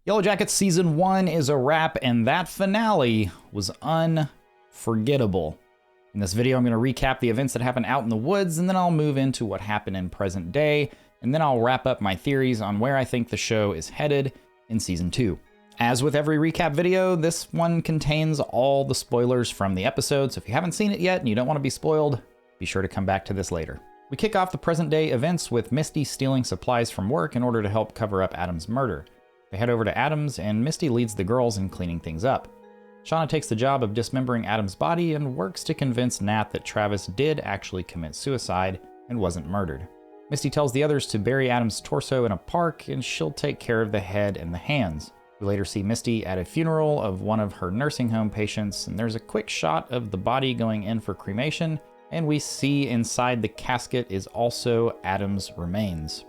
Yellowjackets Season 1 is a wrap, and that finale was unforgettable. In this video, I'm going to recap the events that happened out in the woods, and then I'll move into what happened in present day, and then I'll wrap up my theories on where I think the show is headed in Season 2. As with every recap video, this one contains all the spoilers from the episode, so if you haven't seen it yet and you don't want to be spoiled, be sure to come back to this later. We kick off the present day events with Misty stealing supplies from work in order to help cover up Adam's murder. They head over to Adam's, and Misty leads the girls in cleaning things up. Shauna takes the job of dismembering Adam's body and works to convince Nat that Travis did actually commit suicide and wasn't murdered. Misty tells the others to bury Adam's torso in a park, and she'll take care of the head and the hands. We later see Misty at a funeral of one of her nursing home patients, and there's a quick shot of the body going in for cremation, and we see inside the casket is also Adam's remains.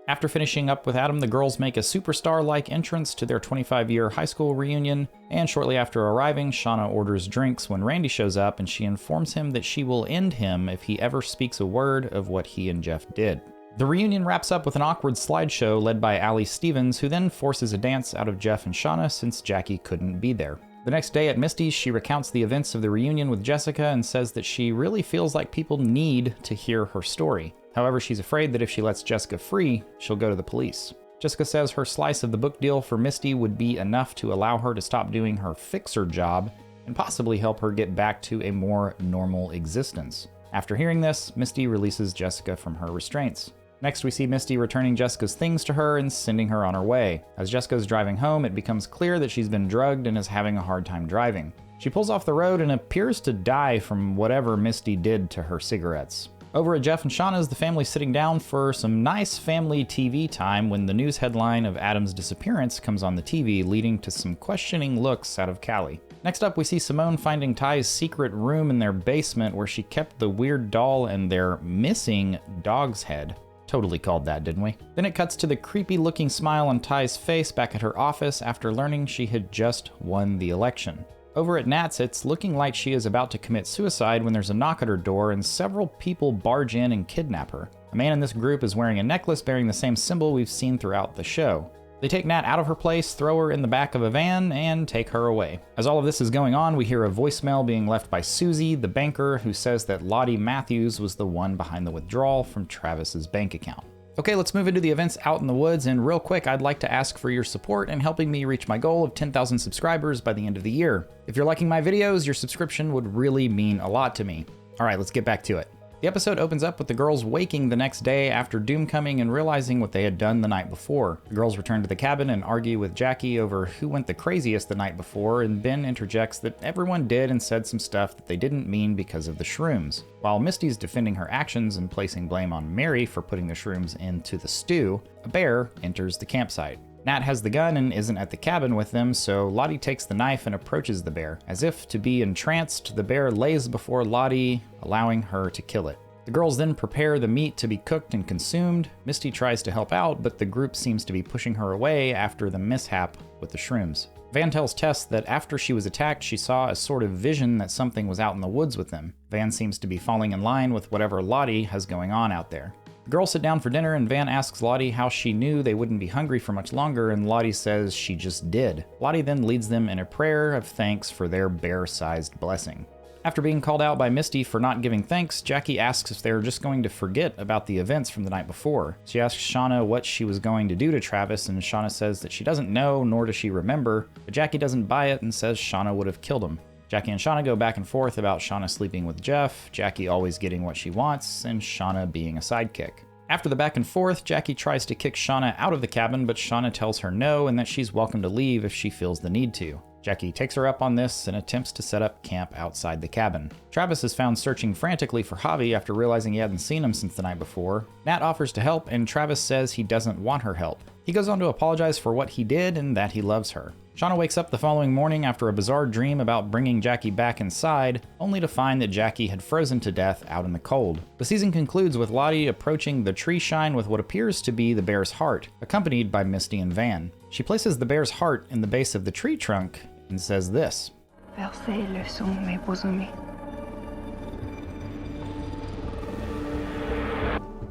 After finishing up with Adam, the girls make a superstar-like entrance to their 25-year high school reunion, and shortly after arriving, Shauna orders drinks when Randy shows up, and she informs him that she will end him if he ever speaks a word of what he and Jeff did. The reunion wraps up with an awkward slideshow led by Allie Stevens, who then forces a dance out of Jeff and Shauna since Jackie couldn't be there. The next day at Misty's, she recounts the events of the reunion with Jessica and says that she really feels like people need to hear her story. However, she's afraid that if she lets Jessica free, she'll go to the police. Jessica says her slice of the book deal for Misty would be enough to allow her to stop doing her fixer job and possibly help her get back to a more normal existence. After hearing this, Misty releases Jessica from her restraints. Next, we see Misty returning Jessica's things to her and sending her on her way. As Jessica's driving home, it becomes clear that she's been drugged and is having a hard time driving. She pulls off the road and appears to die from whatever Misty did to her cigarettes. Over at Jeff and Shauna's, the family's sitting down for some nice family TV time when the news headline of Adam's disappearance comes on the TV, leading to some questioning looks out of Callie. Next up, we see Simone finding Ty's secret room in their basement where she kept the weird doll and their missing dog's head. Totally called that, didn't we? Then it cuts to the creepy-looking smile on Ty's face back at her office after learning she had just won the election. Over at Nat's, it's looking like she is about to commit suicide when there's a knock at her door and several people barge in and kidnap her. A man in this group is wearing a necklace bearing the same symbol we've seen throughout the show. They take Nat out of her place, throw her in the back of a van, and take her away. As all of this is going on, we hear a voicemail being left by Susie, the banker, who says that Lottie Matthews was the one behind the withdrawal from Travis's bank account. Okay, let's move into the events out in the woods, and real quick, I'd like to ask for your support in helping me reach my goal of 10,000 subscribers by the end of the year. If you're liking my videos, your subscription would really mean a lot to me. All right, let's get back to it. The episode opens up with the girls waking the next day after doom coming and realizing what they had done the night before. The girls return to the cabin and argue with Jackie over who went the craziest the night before, and Ben interjects that everyone did and said some stuff that they didn't mean because of the shrooms. While Misty's defending her actions and placing blame on Mary for putting the shrooms into the stew, a bear enters the campsite. Nat has the gun and isn't at the cabin with them, so Lottie takes the knife and approaches the bear. As if to be entranced, the bear lays before Lottie, allowing her to kill it. The girls then prepare the meat to be cooked and consumed. Misty tries to help out, but the group seems to be pushing her away after the mishap with the shrooms. Van tells Tess that after she was attacked, she saw a sort of vision that something was out in the woods with them. Van seems to be falling in line with whatever Lottie has going on out there. The girls sit down for dinner, and Van asks Lottie how she knew they wouldn't be hungry for much longer, and Lottie says she just did. Lottie then leads them in a prayer of thanks for their bear-sized blessing. After being called out by Misty for not giving thanks, Jackie asks if they're just going to forget about the events from the night before. She asks Shauna what she was going to do to Travis, and Shauna says that she doesn't know, nor does she remember, but Jackie doesn't buy it and says Shauna would have killed him. Jackie and Shauna go back and forth about Shauna sleeping with Jeff, Jackie always getting what she wants, and Shauna being a sidekick. After the back and forth, Jackie tries to kick Shauna out of the cabin, but Shauna tells her no and that she's welcome to leave if she feels the need to. Jackie takes her up on this and attempts to set up camp outside the cabin. Travis is found searching frantically for Javi after realizing he hadn't seen him since the night before. Nat offers to help, and Travis says he doesn't want her help. He goes on to apologize for what he did and that he loves her. Shauna wakes up the following morning after a bizarre dream about bringing Jackie back inside, only to find that Jackie had frozen to death out in the cold. The season concludes with Lottie approaching the tree shine with what appears to be the bear's heart, accompanied by Misty and Van. She places the bear's heart in the base of the tree trunk and says this. Versez le sang, mes beaux amis.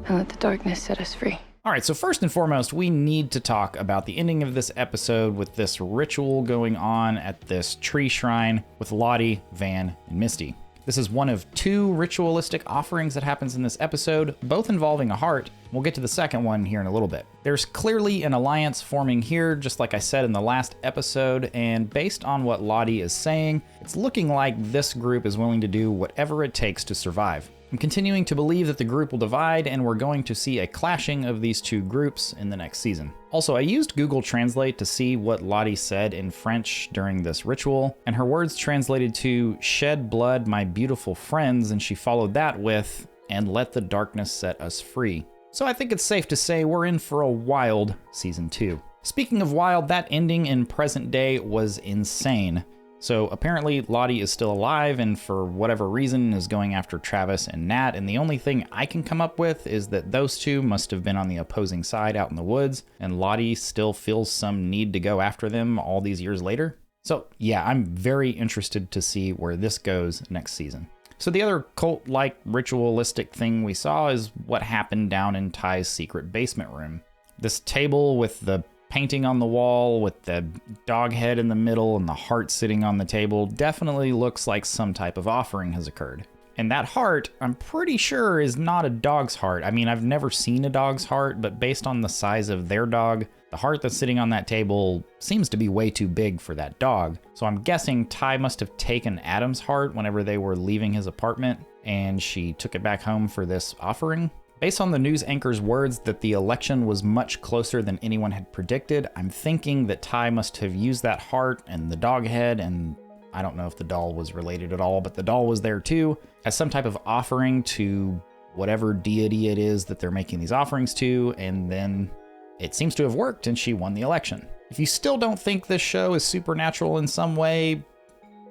And let the darkness set us free. All right, so first and foremost, we need to talk about the ending of this episode with this ritual going on at this tree shrine with Lottie, Van, and Misty. This is one of 2 ritualistic offerings that happens in this episode, both involving a heart. We'll get to the second one here in a little bit. There's clearly an alliance forming here, just like I said in the last episode, and based on what Lottie is saying, it's looking like this group is willing to do whatever it takes to survive. I'm continuing to believe that the group will divide, and we're going to see a clashing of these 2 groups in the next season. Also, I used Google Translate to see what Lottie said in French during this ritual, and her words translated to "shed blood, my beautiful friends," and she followed that with "and let the darkness set us free." So I think it's safe to say we're in for a wild season 2. Speaking of wild, that ending in present day was insane. So apparently Lottie is still alive and for whatever reason is going after Travis and Nat, and the only thing I can come up with is that those 2 must have been on the opposing side out in the woods, and Lottie still feels some need to go after them all these years later. So yeah, I'm very interested to see where this goes next season. So the other cult-like ritualistic thing we saw is what happened down in Ty's secret basement room. This table with the painting on the wall with the dog head in the middle and the heart sitting on the table definitely looks like some type of offering has occurred. And that heart, I'm pretty sure, is not a dog's heart. I mean, I've never seen a dog's heart, but based on the size of their dog, the heart that's sitting on that table seems to be way too big for that dog. So I'm guessing Ty must have taken Adam's heart whenever they were leaving his apartment, and she took it back home for this offering. Based on the news anchor's words that the election was much closer than anyone had predicted, I'm thinking that Ty must have used that heart and the dog head, and I don't know if the doll was related at all, but the doll was there too, as some type of offering to whatever deity it is that they're making these offerings to, and then it seems to have worked and she won the election. If you still don't think this show is supernatural in some way,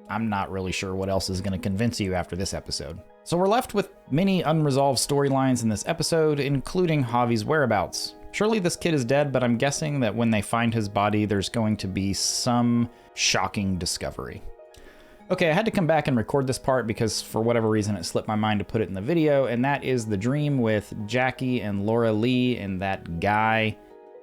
I'm not really sure what else is going to convince you after this episode. So we're left with many unresolved storylines in this episode, including Javi's whereabouts. Surely this kid is dead, but I'm guessing that when they find his body, there's going to be some shocking discovery. Okay, I had to come back and record this part because for whatever reason it slipped my mind to put it in the video, and that is the dream with Jackie and Laura Lee and that guy,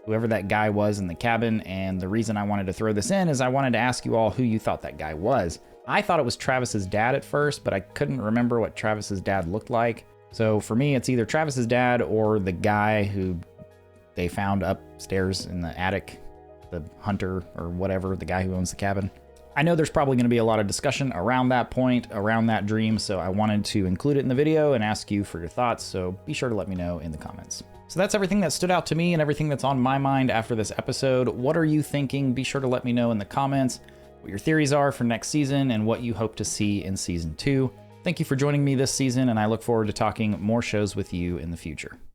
whoever that guy was in the cabin. And the reason I wanted to throw this in is I wanted to ask you all who you thought that guy was. I thought it was Travis's dad at first, but I couldn't remember what Travis's dad looked like. So for me, it's either Travis's dad or the guy who they found upstairs in the attic, the hunter or whatever, the guy who owns the cabin. I know there's probably going to be a lot of discussion around that point, around that dream, so I wanted to include it in the video and ask you for your thoughts, so be sure to let me know in the comments. So that's everything that stood out to me and everything that's on my mind after this episode. What are you thinking? Be sure to let me know in the comments what your theories are for next season and what you hope to see in season 2. Thank you for joining me this season, and I look forward to talking more shows with you in the future.